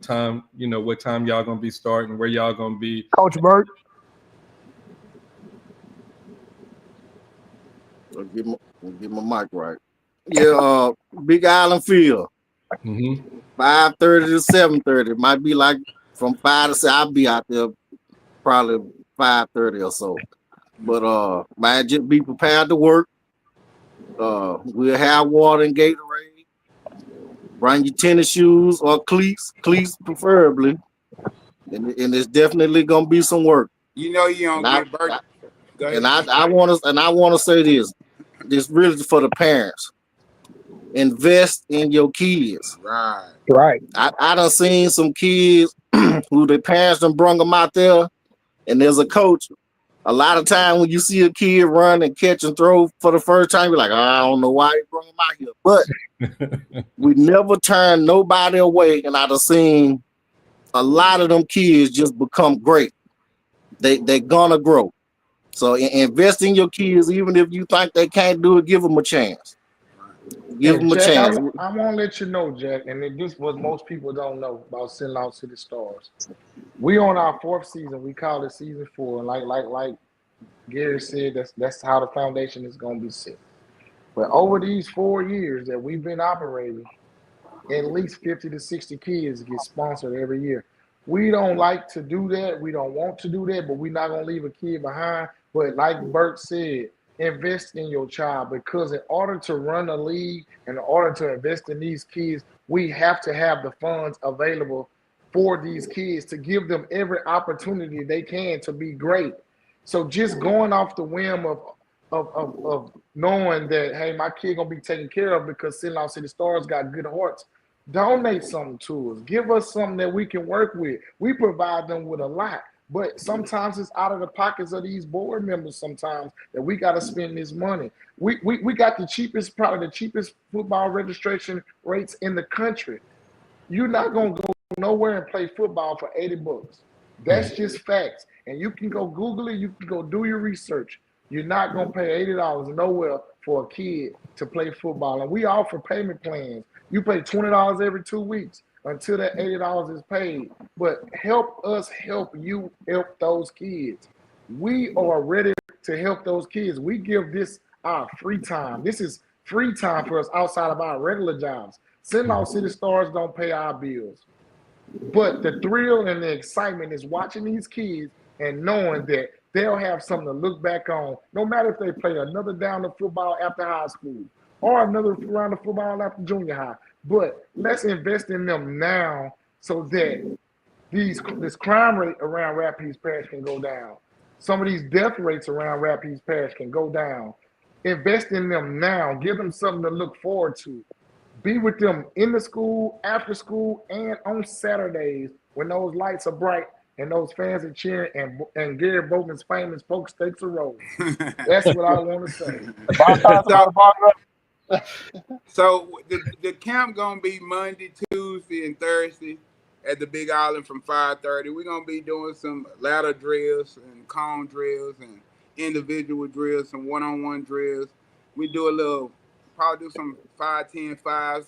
time y'all going to be starting, where y'all going to be. Coach Burt. I'll get my mic right. Yeah, Big Island Field. 5:30 to 7:30. Might be like from 5 to 6. I'll be out there probably 5:30 or so. But man, just be prepared to work. We'll have water and Gatorade. Bring your tennis shoes or cleats preferably. And it's definitely gonna be some work. You don't get burnt. And I want to say this. This really for the parents. Invest in your kids. Right. I done seen some kids who their parents done brung them out there, and there's a coach. A lot of time when you see a kid run and catch and throw for the first time, you're like, I don't know why he brought him out here. But we never turn nobody away, and I done seen a lot of them kids just become great. They're gonna grow. So invest in your kids, even if you think they can't do it, give them a chance. Give them a chance. I want to let you know, Jack, and this is what most people don't know about Cenla City Stars. We on our 4th season. We call it season 4. Like Gary said, that's how the foundation is going to be set. But over these 4 years that we've been operating, at least 50 to 60 kids get sponsored every year. We don't like to do that. We don't want to do that, but we're not going to leave a kid behind. But like Bert said, invest in your child, because in order to run a league and in order to invest in these kids, we have to have the funds available for these kids to give them every opportunity they can to be great. So just going off the whim of knowing that, hey, my kid gonna be taken care of because Cenla City Stars got good hearts, donate something to us. Give us something that we can work with. We provide them with a lot. But sometimes it's out of the pockets of these board members sometimes that we got to spend this money. We got probably the cheapest football registration rates in the country. You're not going to go nowhere and play football for $80. That's just facts. And you can go Google it. You can go do your research. You're not going to pay $80 nowhere for a kid to play football. And we offer payment plans. You pay $20 every 2 weeks until that $80 is paid. But help us help you help those kids. We are ready to help those kids. We give this our free time. This is free time for us outside of our regular jobs. Cenla City Stars don't pay our bills. But the thrill and the excitement is watching these kids and knowing that they'll have something to look back on, no matter if they play another down of football after high school or another round of football after junior high. But let's invest in them now so that this crime rate around Rapides Parish can go down. Some of these death rates around Rapides Parish can go down. Invest in them now. Give them something to look forward to. Be with them in the school, after school, and on Saturdays when those lights are bright and those fans are cheering and Gary Boatman's famous Polk Steaks are rolling. That's what I want to say. So the camp gonna be Monday, Tuesday, and Thursday at the Big Island from 5:30. We're gonna be doing some ladder drills and cone drills and individual drills, some one-on-one drills. We do probably do some 5-10-5s.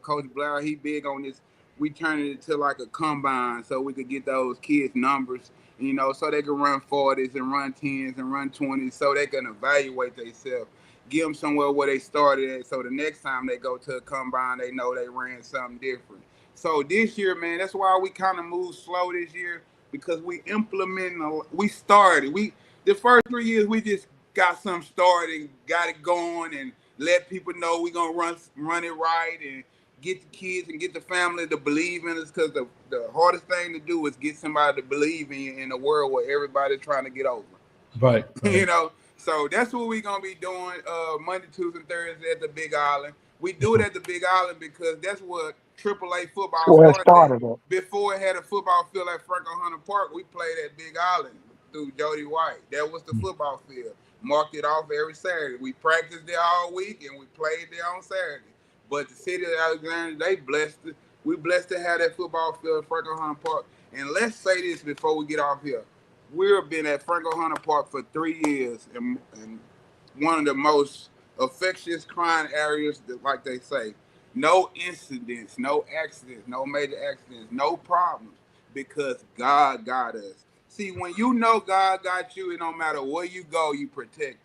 Coach Blair, he big on this. We turn it into like a combine so we could get those kids numbers, so they can run 40s and run 10s and run 20s so they can evaluate themselves. Give them somewhere where they started at, so the next time they go to a combine, they know they ran something different. So this year, man, that's why we kind of moved slow this year, because we implementing. We started. The first 3 years we just got something started and got it going and let people know we gonna run it right and get the kids and get the family to believe in us, because the hardest thing to do is get somebody to believe in you in a world where everybody's trying to get over. Right. So that's what we're going to be doing Monday, Tuesday, and Thursday at the Big Island. We do it at the Big Island because that's what AAA football Where it started. started at. Before it had a football field at Franklin Hunter Park, we played at Big Island through Jody White. That was the football field. Marked it off every Saturday. We practiced there all week and we played there on Saturday. But the city of Alexandria, they blessed it. We blessed to have that football field at Franklin Hunter Park. And let's say this before we get off here. We've been at Franklin Hunter Park for 3 years, and one of the most affectious crime areas, like they say. No incidents, no accidents, no major accidents, no problems, because God got us. See, when you know God got you, it don't matter where you go, you protected.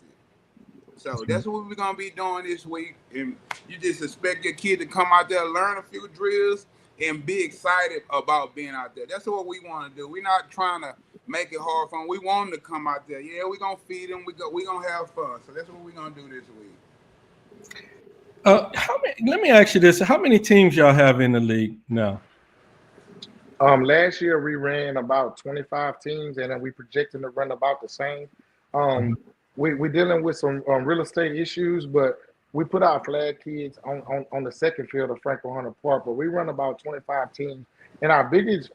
So that's what we're gonna be doing this week. And you just expect your kid to come out there, learn a few drills, and be excited about being out there. That's what we want to do. We're not trying to make it hard for them. We want them to come out there. Yeah, we're gonna feed them. We're gonna have fun. So that's what we're gonna do this week. Let me ask you this: how many teams y'all have in the league now? Last year we ran about 25 teams, and then we projecting to run about the same. We're dealing with some real estate issues, but we put our flag kids on the second field of Franklin Hunter Park. But we run about 25 teams, and our biggest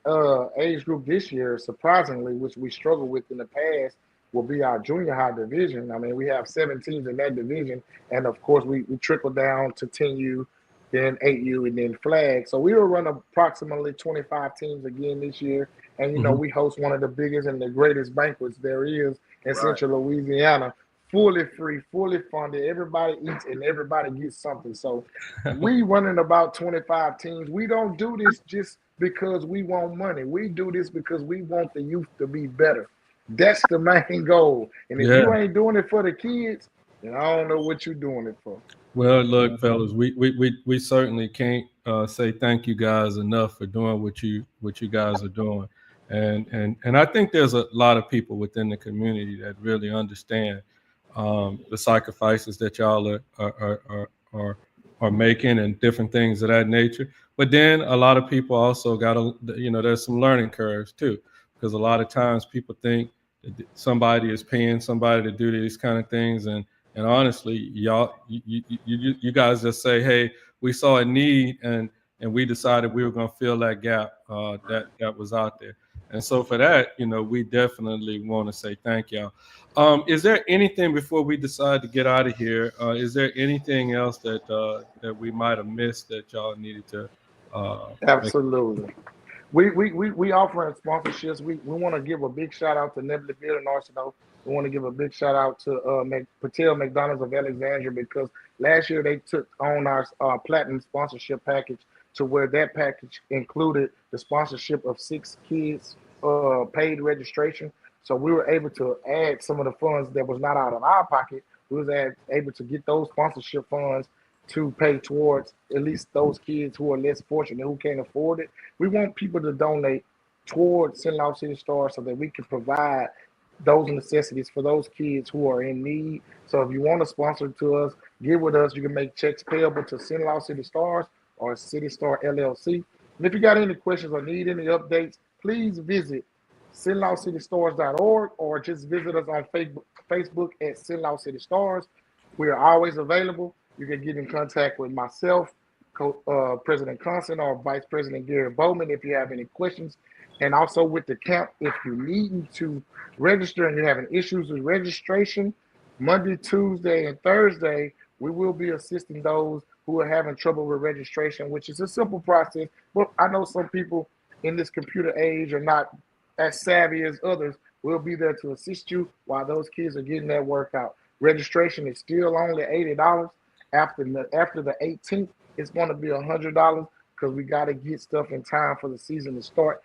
age group this year, surprisingly, which we struggled with in the past, will be our junior high division. I mean, we have 7 teams in that division, and of course we trickle down to 10U, then 8U, and then flag. So we will run approximately 25 teams again this year. And, you know, we host one of the biggest and the greatest banquets there is in Central Louisiana, fully free, fully funded. Everybody eats and everybody gets something. So we running about 25 teams. We don't do this just because we want money. We do this because we want the youth to be better. That's the main goal. And if you ain't doing it for the kids, then I don't know what you're doing it for. Well, look, fellas, we certainly can't say thank you guys enough for doing what you guys are doing, and I think there's a lot of people within the community that really understand the sacrifices that y'all are making and different things of that nature. But then a lot of people also got to, there's some learning curves too, because a lot of times people think that somebody is paying somebody to do these kind of things, and honestly, you guys just say, hey, we saw a need and we decided we were going to fill that gap that was out there. And so for that, we definitely want to say thank y'all. Is there anything before we decide to get out of here? Is there anything else that we might have missed that y'all needed to? Absolutely. We offering sponsorships. We want to give a big shout out to Nebula Beard and Arsenal. We want to give a big shout out to Patel McDonald's of Alexandria, because last year they took on our platinum sponsorship package, to where that package included the sponsorship of 6 kids paid registration. So we were able to add some of the funds that was not out of our pocket. We was able to get those sponsorship funds to pay towards at least those kids who are less fortunate, who can't afford it. We want people to donate towards Cenla City Stars so that we can provide those necessities for those kids who are in need. So if you want to sponsor to us, get with us. You can make checks payable to Cenla City Stars or City Star LLC. And if you got any questions or need any updates, please visit CenlaCityStars.org or just visit us on Facebook at Cenla City Stars. We are always available. You can get in contact with myself, President Conston, or Vice President Gary Bowman if you have any questions. And also with the camp, if you need to register and you're having issues with registration, Monday, Tuesday, and Thursday, we will be assisting those who are having trouble with registration, which is a simple process. But I know some people in this computer age are not as savvy as others. We'll be there to assist you while those kids are getting their workout. Registration is still only $80. After the 18th, it's going to be $100 because we got to get stuff in time for the season to start,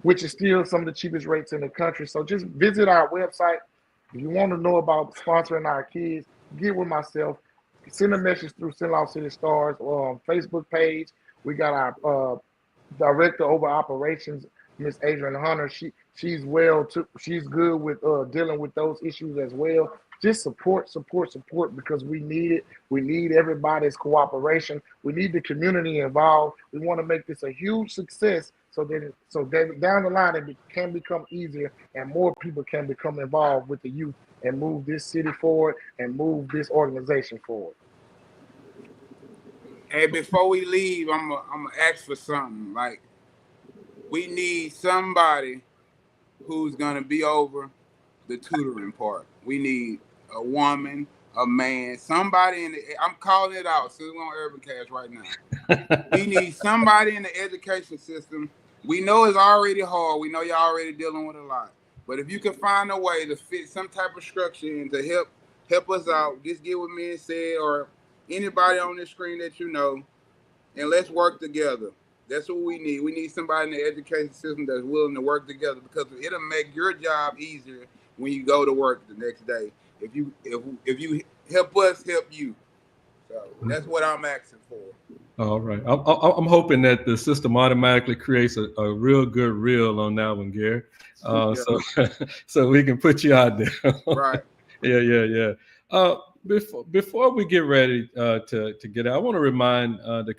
which is still some of the cheapest rates in the country. So just visit our website. If you want to know about sponsoring our kids, get with myself. Send a message through Cenla City Stars or Facebook page. We got our director over operations, Miss Adrian Hunter. She's good with dealing with those issues as well. Just support, because we need it. We need everybody's cooperation. We need the community involved. We want to make this a huge success so that down the line it can become easier and more people can become involved with the youth and move this city forward and move this organization forward. Hey, before we leave, I'm gonna ask for something. Like, we need somebody who's gonna be over the tutoring part. We need a woman, a man, somebody in the. I'm calling it out. So we're on Urban Cast right now. We need somebody in the education system. We know it's already hard. We know you're already dealing with a lot. But if you can find a way to fit some type of structure in to help us out, just get what me and said, or anybody on the screen that you know, and let's work together. That's what we need. We need somebody in the education system that's willing to work together, because it'll make your job easier when you go to work the next day. If you help us, help you. So that's what I'm asking for. All right. I'm hoping that the system automatically creates a real good reel on that one, Gary. Yeah. So so we can put you out there. Right. Yeah. Before we get ready to get out, I want to remind the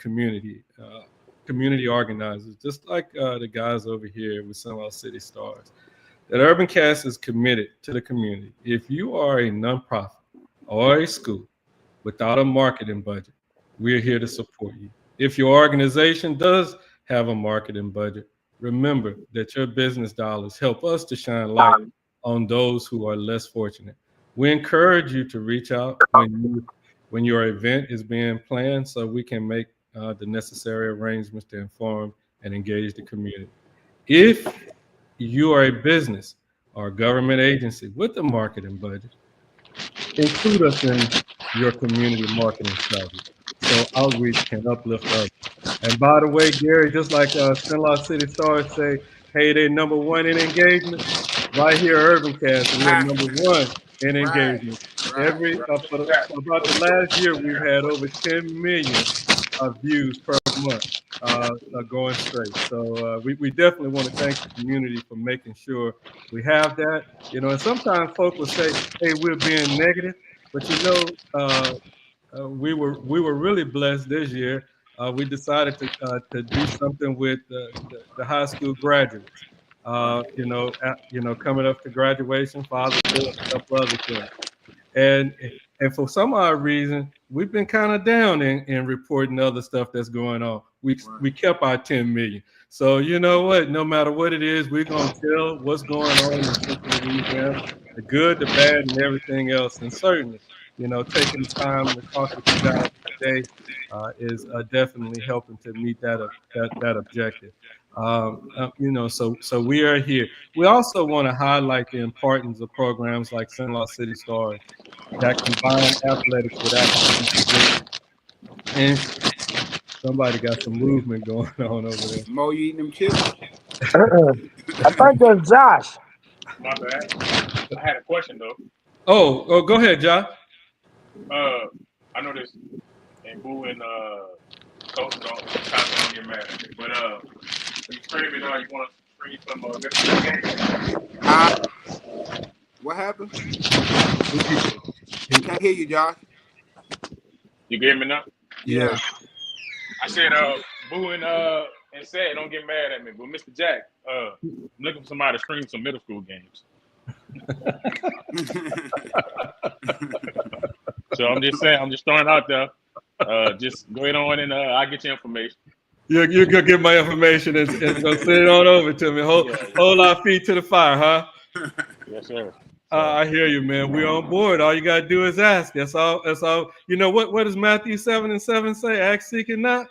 community organizers, just like the guys over here with Cenla City Stars, that Urban Cast is committed to the community. If you are a nonprofit or a school without a marketing budget, we're here to support you. If your organization does have a marketing budget, remember that your business dollars help us to shine light on those who are less fortunate. We encourage you to reach out when your event is being planned, so we can make the necessary arrangements to inform and engage the community. If you are a business or a government agency with a marketing budget, include us in your community marketing strategy so outreach can uplift others. And by the way, Gary, just like Cenla City Stars say, hey, they're number one in engagement. Right here, Urban Cast, we're number one in Right. engagement. Right. For about the last year, we've had over 10 million views per month going straight. So we definitely want to thank the community for making sure we have that. And sometimes folk will say, hey, we're being negative, but we were really blessed this year. We decided to do something with the high school graduates. Coming up to graduation, Father's Day, and a couple other things. And and for some odd reason, we've been kind of down in reporting other stuff that's going on. We kept our 10 million. So you know what? No matter what it is, we're gonna tell what's going on in Central Louisiana, the good, the bad, and everything else. And certainly, taking the time to talk with you guys today is definitely helping to meet that objective. So we are here. We also want to highlight the importance of programs like Cenla City Stars that combine athletics with academic enrichment. And somebody got some movement going on over there. Mo, you eating them chips? I think that's Josh. My bad. I had a question though. Oh, go ahead, Josh. I know this, and Boo and Coach don't get mad at me, but you stream it, you want to stream some What happened? Can't hear you, Josh. You get me now? Yeah. I said, Boo and said, don't get mad at me, but Mr. Jack, I'm looking for somebody to stream some middle school games. So I'm just saying, I'm just throwing it out there. Just go ahead on and I'll get your information. You're gonna get my information and go send it on over to me. Hold our feet to the fire, huh? Yes, sir. I hear you, man. We're on board. All you gotta do is ask. That's all. That's all. You know what does Matthew 7:7 say? Ask, seek, and knock.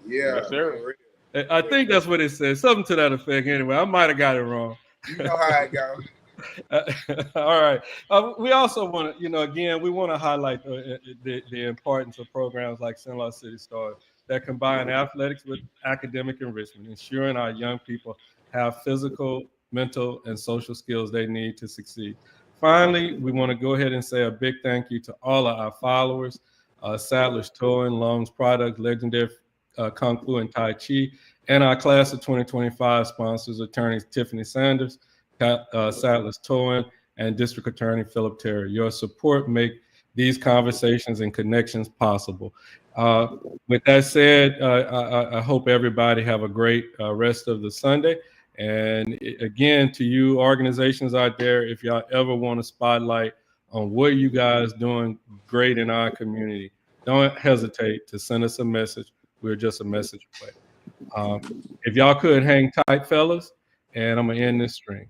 Yeah. Yes, sir. I think that's what it says. Something to that effect. Anyway, I might have got it wrong. You know how it goes. All right. We also want to, again, we want to highlight the importance of programs like Cenla City Stars that combine athletics with academic enrichment, ensuring our young people have physical, mental, and social skills they need to succeed. Finally, we want to go ahead and say a big thank you to all of our followers, Sadler's Towing, Long's Product, Legendary Kung Fu and Tai Chi, and our class of 2025 sponsors, attorneys Tiffany Sanders, Sadler's Towing, and District Attorney Philip Terry. Your support make these conversations and connections possible. With that said, I hope everybody have a great rest of the Sunday. And again, to you organizations out there, if y'all ever want a spotlight on what you guys doing great in our community, don't hesitate to send us a message. We're just a message away. If y'all could hang tight, fellas, and I'm going to end this stream.